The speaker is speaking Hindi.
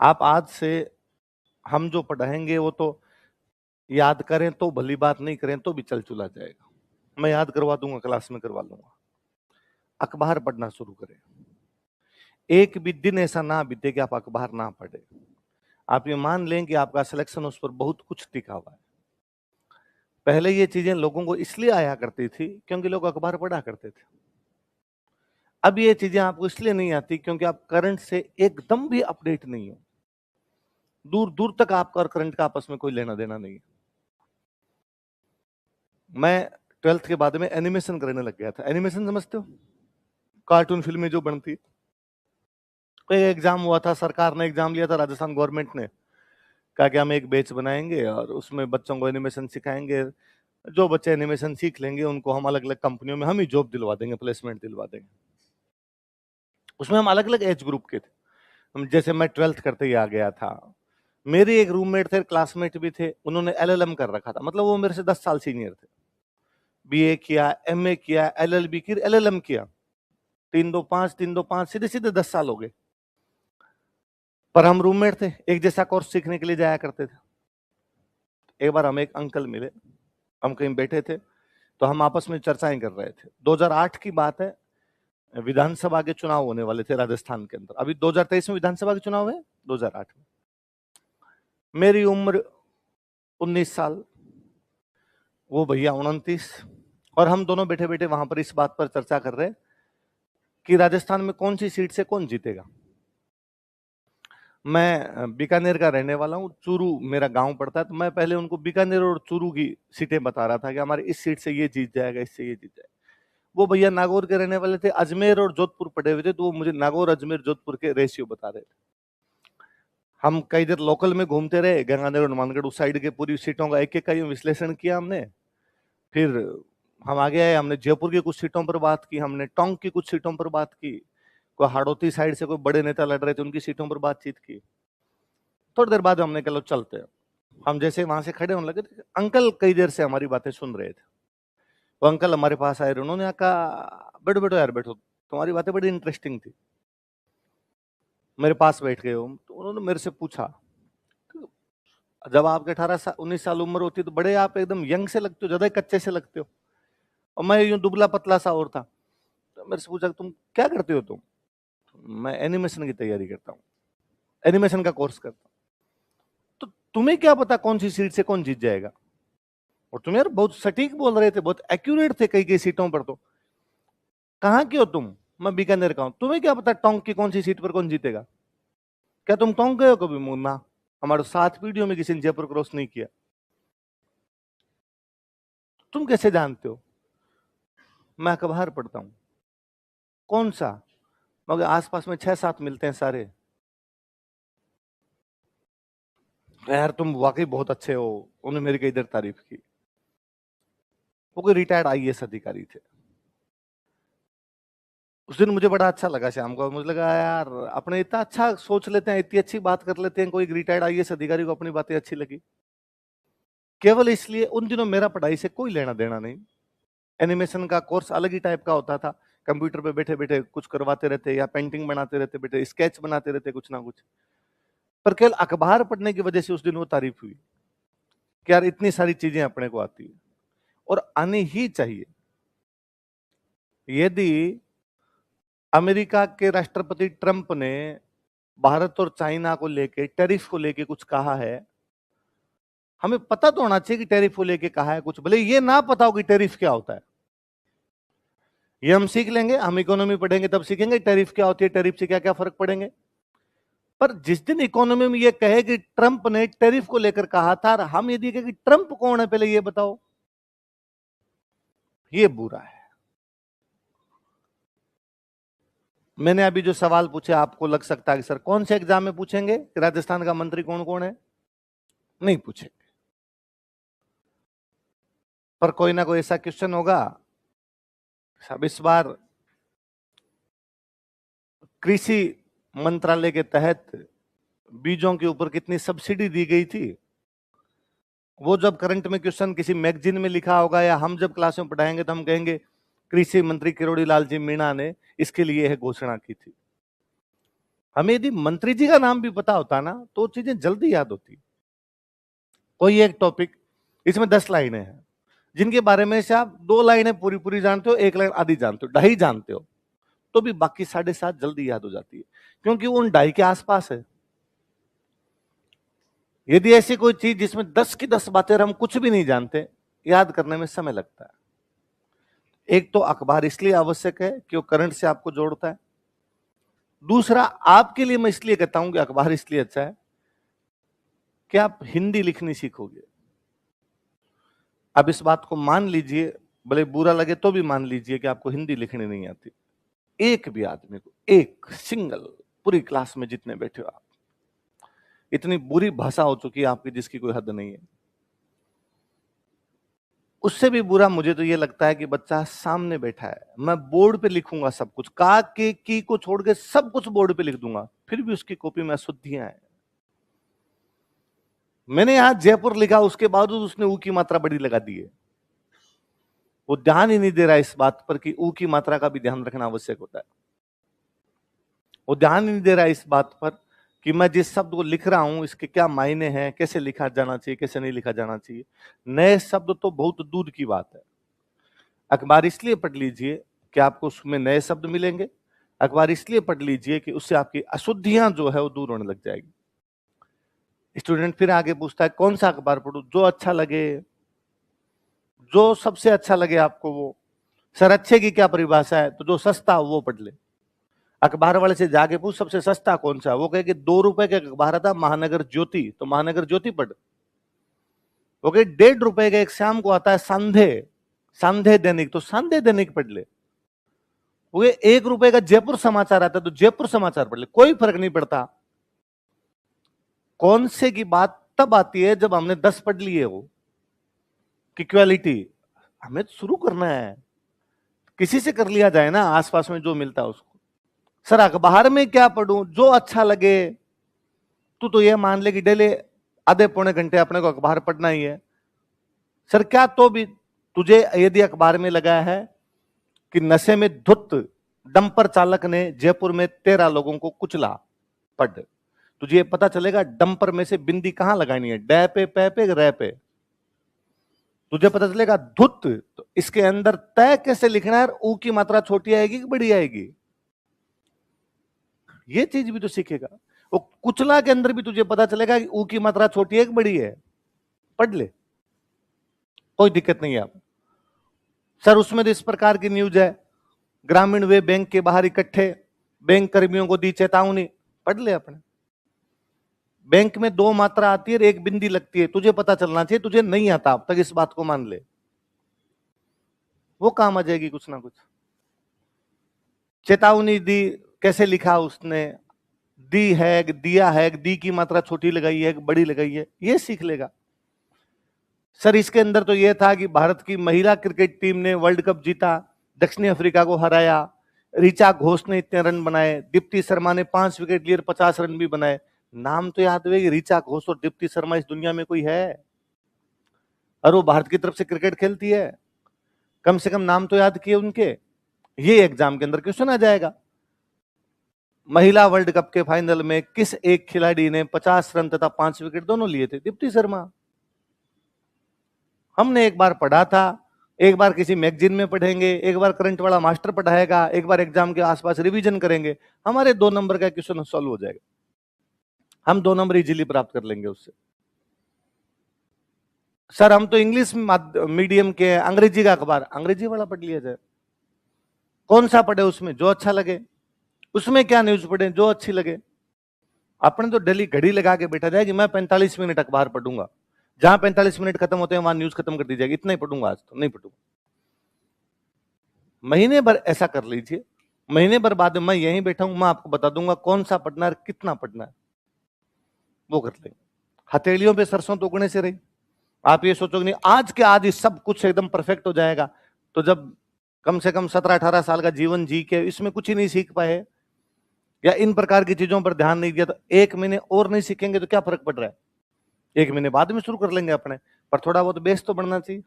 आप आज से हम जो पढ़ाएंगे वो तो याद करें तो भली बात, नहीं करें तो भी चल चुला जाएगा। मैं याद करवा दूंगा, क्लास में करवा लूंगा। अखबार पढ़ना शुरू करें। एक भी दिन ऐसा ना बीते कि आप अखबार ना पढ़े। आप ये मान लें कि आपका सिलेक्शन उस पर बहुत कुछ टिका हुआ है। पहले ये चीजें लोगों को इसलिए आया करती थी क्योंकि लोग अखबार पढ़ा करते थे। अब ये चीजें आपको इसलिए नहीं आती क्योंकि आप करंट से एकदम भी अपडेट नहीं हो। दूर दूर तक आपका और करंट का आपस में कोई लेना देना नहीं है। मैं 12th के बाद में एनिमेशन करने लग गया था। एनिमेशन समझते हो? कार्टून फिल्में जो बनती। कोई एग्जाम हुआ था, सरकार ने एग्जाम लिया था, राजस्थान गवर्नमेंट ने कहा कि हम एक बैच बनाएंगे और उसमें बच्चों को एनिमेशन सिखाएंगे। जो बच्चे एनिमेशन सीख लेंगे उनको हम अलग अलग कंपनियों में हम ही जॉब दिलवा देंगे, प्लेसमेंट दिलवा देंगे। उसमें हम अलग अलग एज ग्रुप के थे। जैसे मैं 12th करते ही आ गया था। मेरे एक रूममेट थे, क्लासमेट भी थे, उन्होंने एलएलएम कर रखा था, मतलब वो मेरे से 10 साल सीनियर थे। बीए किया, एमए किया, एलएलबी की, एलएलएम किया। 3 2 5 3 2 5 सीधे सीधे 10 साल हो गए। पर हम रूममेट थे, एक जैसा कोर्स सीखने के लिए जाया करते थे। एक बार हम एक अंकल मिले, हम कहीं बैठे थे तो हम आपस में चर्चाएं कर रहे थे। 2008 की बात है, विधानसभा के चुनाव होने वाले थे राजस्थान के अंदर। अभी 2023 में विधानसभा के चुनाव है, 2008 में। मेरी उम्र 19 साल, वो भैया 29, और हम दोनों बैठे बैठे वहां पर इस बात पर चर्चा कर रहे कि राजस्थान में कौन सी सीट से कौन जीतेगा। मैं बीकानेर का रहने वाला हूँ, चूरू मेरा गांव पड़ता है, तो मैं पहले उनको बीकानेर और चूरू की सीटें बता रहा था कि हमारे इस सीट से ये जीत जाएगा, इससे ये जीत जाएगा। वो भैया नागौर के रहने वाले थे, अजमेर और जोधपुर पढ़े हुए थे, तो वो मुझे नागौर, अजमेर, जोधपुर के रेशियो बता रहे थे। हम कई देर लोकल में घूमते रहे, गंगानगर और हनुमानगढ़ उस साइड के पूरी सीटों का एक एक का विश्लेषण किया हमने। फिर हम आगे आए, हमने जयपुर की कुछ सीटों पर बात की, हमने टोंक की कुछ सीटों पर बात की, कोई हाड़ौती साइड से कोई बड़े नेता लड़ रहे थे, उनकी सीटों पर बातचीत की। थोड़ी देर बाद हमने कहा लो चलते हैं। हम जैसे वहां से खड़े होने लगे, अंकल कई देर से हमारी बातें सुन रहे थे। वो अंकल हमारे पास आए, उन्होंने कहा बैठो बैठो यार बैठो, तुम्हारी बातें बड़ी इंटरेस्टिंग थी। मेरे पास बैठ गए हो, तो उन्होंने मेरे से पूछा, जब आपके 18 19 साल उम्र होती है तो बड़े आप एकदम यंग से लगते हो, ज्यादा कच्चे से लगते हो। और मैं यूं दुबला पतला सा और था। तो मेरे से पूछा तुम क्या करते हो? तुम? मैं एनिमेशन की तैयारी करता हूँ, एनिमेशन का कोर्स करता हूँ। तो तुम्हें क्या पता कौन सी सीट से कौन जीत जाएगा? और तुम यार बहुत सटीक बोल रहे थे, बहुत एक्यूरेट थे कई कई सीटों पर। तो कहाँ के हो तुम? मैं बीकानेर का हूं। तुम्हें क्या पता टोंक की कौन सी सीट पर कौन जीतेगा? क्या तुम टोंक गए हो कभी? ना, हमारे 7 पीढ़ियों में किसी ने जयपुर क्रॉस नहीं किया। तुम कैसे जानते हो? मैं अखबार पढ़ता हूं। कौन सा? मगर आसपास में 6 7 मिलते हैं सारे। यार तुम वाकई बहुत अच्छे हो। उन्होंने मेरी कई देर तारीफ की। वो कोई रिटायर्ड आईएएस अधिकारी थे। उस दिन मुझे बड़ा अच्छा लगा शाम को, मुझे लगा यार अपने इतना अच्छा सोच लेते हैं, इतनी अच्छी बात कर लेते हैं, कोई रिटायर्ड आईएएस अधिकारी को अपनी बातें अच्छी लगी। केवल इसलिए, उन दिनों मेरा पढ़ाई से कोई लेना देना नहीं। एनिमेशन का कोर्स अलग ही टाइप का होता था। कंप्यूटर पे बैठे बैठे कुछ करवाते रहते, या पेंटिंग बनाते रहते, बैठे स्केच बनाते रहते, कुछ ना कुछ। पर केवल अखबार पढ़ने की वजह से उस दिन वो तारीफ हुई कि यार इतनी सारी चीजें अपने को आती है और आनी ही चाहिए। यदि अमेरिका के राष्ट्रपति ट्रंप ने भारत और चाइना को लेके, टैरिफ को लेके कुछ कहा है, हमें पता तो होना चाहिए कि टैरिफ को लेके कहा है कुछ, भले ये ना पता हो कि टैरिफ क्या होता है। ये हम सीख लेंगे, हम इकोनॉमी पढ़ेंगे तब सीखेंगे टैरिफ क्या होती है, टैरिफ से क्या क्या फर्क पड़ेंगे। पर जिस दिन इकोनॉमी में ये कहे कि ट्रंप ने टैरिफ को लेकर कहा था, और हम यदि कहें कि ट्रंप कौन है पहले ये बताओ, ये बुरा है। मैंने अभी जो सवाल पूछे, आपको लग सकता है कि सर कौन से एग्जाम में पूछेंगे कि राजस्थान का मंत्री कौन कौन है? नहीं पूछेंगे। पर कोई ना कोई ऐसा क्वेश्चन होगा। सब इस बार कृषि मंत्रालय के तहत बीजों के ऊपर कितनी सब्सिडी दी गई थी, वो जब करंट में क्वेश्चन किसी मैगजीन में लिखा होगा, या हम जब क्लास में पढ़ाएंगे तो हम कहेंगे कृषि मंत्री किरोड़ी लाल जी मीणा ने इसके लिए यह घोषणा की थी। हमें यदि मंत्री जी का नाम भी पता होता ना तो चीजें जल्दी याद होती। कोई एक टॉपिक, इसमें 10 लाइनें हैं जिनके बारे में से आप 2 लाइनें पूरी पूरी जानते हो, 1 लाइन आधी जानते हो, ढाई जानते हो, तो भी बाकी 7.5 जल्दी याद हो जाती है, क्योंकि वो उन ढाई के आसपास है। यदि ऐसी कोई चीज जिसमें 10 की 10 बातें हम कुछ भी नहीं जानते, याद करने में समय लगता है। एक तो अखबार इसलिए आवश्यक है कि वो करंट से आपको जोड़ता है। दूसरा, आपके लिए मैं इसलिए कहता हूं कि अखबार इसलिए अच्छा है कि आप हिंदी लिखनी सीखोगे। अब इस बात को मान लीजिए, भले बुरा लगे तो भी मान लीजिए कि आपको हिंदी लिखनी नहीं आती। एक भी आदमी को, एक सिंगल, पूरी क्लास में जितने बैठे हो आप, इतनी बुरी भाषा हो चुकी है आपकी जिसकी कोई हद नहीं है। उससे भी बुरा मुझे तो ये लगता है कि बच्चा सामने बैठा है, मैं बोर्ड पे लिखूंगा सब कुछ, का के की को छोड़ के सब कुछ बोर्ड पे लिख दूंगा, फिर भी उसकी कॉपी में अशुद्धियां हैं। मैंने यहां जयपुर लिखा, उसके बावजूद उसने ऊ की मात्रा बड़ी लगा दी है। वो ध्यान ही नहीं दे रहा इस बात पर कि ऊ की मात्रा का भी ध्यान रखना आवश्यक होता है। वो ध्यान ही नहीं दे रहा इस बात पर कि मैं जिस शब्द को लिख रहा हूं इसके क्या मायने हैं, कैसे लिखा जाना चाहिए, कैसे नहीं लिखा जाना चाहिए। नए शब्द तो बहुत दूर की बात है। अखबार इसलिए पढ़ लीजिए कि आपको उसमें नए शब्द मिलेंगे। अखबार इसलिए पढ़ लीजिए कि उससे आपकी अशुद्धियां जो है वो दूर होने लग जाएगी। स्टूडेंट फिर आगे पूछता है कौन सा अखबार पढ़ूं, जो अच्छा लगे, जो सबसे अच्छा लगे आपको वो। सर अच्छे की क्या परिभाषा है, तो जो सस्ता हो वो पढ़ ले। अखबार वाले से जाके पूछ सबसे सस्ता कौन सा, वो कहे कि 2 रुपए का अखबार आता महानगर ज्योति, तो महानगर ज्योति पढ़। वो कहे 1.5 रुपए का एक शाम को आता है सांधे, सांधे दैनिक, तो सांधे दैनिक पढ़ ले। वो 1 रुपए का जयपुर समाचार आता है तो जयपुर समाचार पढ़ ले। कोई फर्क नहीं पड़ता। कौन से की बात तब आती है जब हमने 10 पढ़ लिए हो कि क्वालिटी। हमें तो शुरू करना है, किसी से कर लिया जाए ना, आसपास में जो मिलता है उसको। सर अखबार में क्या पढ़ूं, जो अच्छा लगे। तू तो ये मान ले कि डेली आधे पौने घंटे अपने को अखबार पढ़ना ही है। सर क्या, तो भी तुझे यदि अखबार में लगा है कि नशे में धुत डंपर चालक ने जयपुर में 13 लोगों को कुचला, पढ़। तुझे ये पता चलेगा डंपर में से बिंदी कहां लगानी है, डै पे, पै पे, रै पे। तुझे पता चलेगा धुत, तो इसके अंदर तय कैसे लिखना है, ऊ की मात्रा छोटी आएगी कि बड़ी आएगी, ये चीज भी तो सीखेगा। वो कुचला के अंदर भी तुझे पता चलेगा कि ऊ की मात्रा छोटी है कि बड़ी है, पढ़ ले, कोई दिक्कत नहीं है। आप सर उसमें तो इस प्रकार की न्यूज है, ग्रामीण वे बैंक के बाहर इकट्ठे, बैंक कर्मियों को दी चेतावनी, पढ़ ले अपने। बैंक में 2 मात्रा आती है और 1 बिंदी लगती है, तुझे पता चलना चाहिए, तुझे नहीं आता अब तक, इस बात को मान ले, वो काम आ जाएगी कुछ ना कुछ। चेतावनी दी, कैसे लिखा उसने, दी है, दिया है, दी की मात्रा छोटी लगाई है, बड़ी लगाई है, ये सीख लेगा। सर इसके अंदर तो यह था कि भारत की महिला क्रिकेट टीम ने वर्ल्ड कप जीता, दक्षिण अफ्रीका को हराया, ऋचा घोष ने इतने रन बनाए, दीप्ति शर्मा ने 5 विकेट लिए, 50 रन भी बनाए। नाम तो याद हुए कि ऋचा घोष और दीप्ति शर्मा इस दुनिया में कोई है, और वो भारत की तरफ से क्रिकेट खेलती है, कम से कम नाम तो याद किए उनके। ये एग्जाम के अंदर क्वेश्चन आ जाएगा। महिला वर्ल्ड कप के फाइनल में किस एक खिलाड़ी ने 50 रन तथा 5 विकेट दोनों लिए थे, दीप्ति शर्मा। हमने एक बार पढ़ा था, एक बार किसी मैगजीन में पढ़ेंगे, एक बार करंट वाला मास्टर पढ़ाएगा, एक बार एग्जाम के आसपास रिवीजन करेंगे, हमारे 2 नंबर का क्वेश्चन सॉल्व हो जाएगा, हम 2 नंबर इजीली प्राप्त कर लेंगे उससे। सर हम तो इंग्लिश मीडियम के, अंग्रेजी का अखबार, अंग्रेजी वाला पढ़ लिया जाए। कौन सा पढ़े, उसमें जो अच्छा लगे, उसमें क्या न्यूज पढ़े जो अच्छी लगे। अपने तो डेली घड़ी लगा के बैठा जाए कि मैं 45 मिनट अखबार पढ़ूंगा, जहां 45 मिनट खत्म होते हैं वहां न्यूज खत्म कर दी जाएगी, इतना ही पढ़ूंगा, आज तो नहीं पढ़ूंगा। महीने भर ऐसा कर लीजिए, महीने भर बाद में मैं यहीं बैठा हूं, मैं आपको बता दूंगा कौन सा पढ़ना है, कितना पढ़ना है, वो कर लेंगे। हथेलियों पे सरसों तो उगने से रही। आप ये सोचोगे नहीं आज के आज सब कुछ एकदम परफेक्ट हो जाएगा, तो जब कम से कम 17-18 साल का जीवन जी के इसमें कुछ ही नहीं सीख पाए या इन प्रकार की चीजों पर ध्यान नहीं दिया, तो 1 महीने और नहीं सीखेंगे तो क्या फर्क पड़ रहा है, 1 महीने बाद में शुरू कर लेंगे अपने, पर थोड़ा बहुत बेस तो बढ़ना चाहिए।